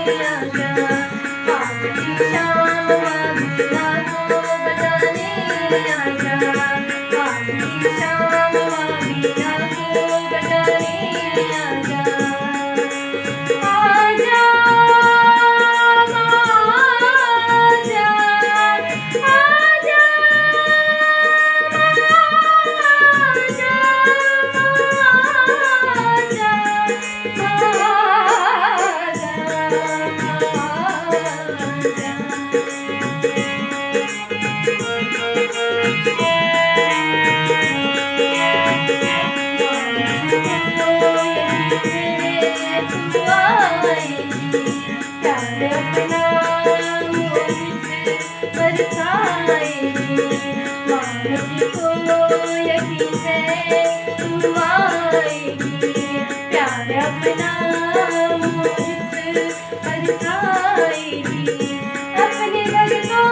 आजा, आज की शाम माँ वीणा को बजाने आजा, आज की शाम माँ वीणा को बजाने आजा। आजा मुझको यकीन है तू आएगी, प्यार अपना मुझसे बरसाएगी, अपने धड़कों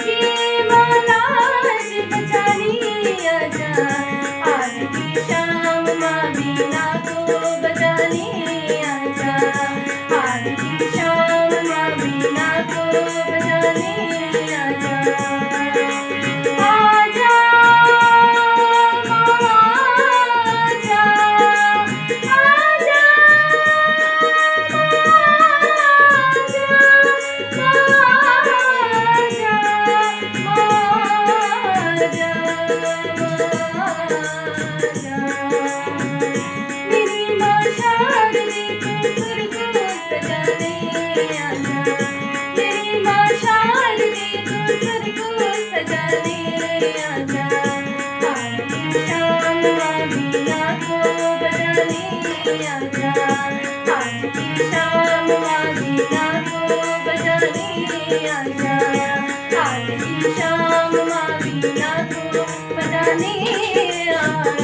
की मौलाज बचानी आजा, आज की शाम माँ वीणा को बजाने आजा, आज की शाम माँ वीणा को बजाने आजा। आजा आजा मेरी माँ शारदे तू सुर को सजाने आजा, मेरी माँ शारदे तू सुर को सजाने आजा, आज की शाम माँ वीणा को बजाने आजा, आज की शाम माँ वीणा को बजाने आजा, आज की शाम माँ वीणा को बजाने आजा।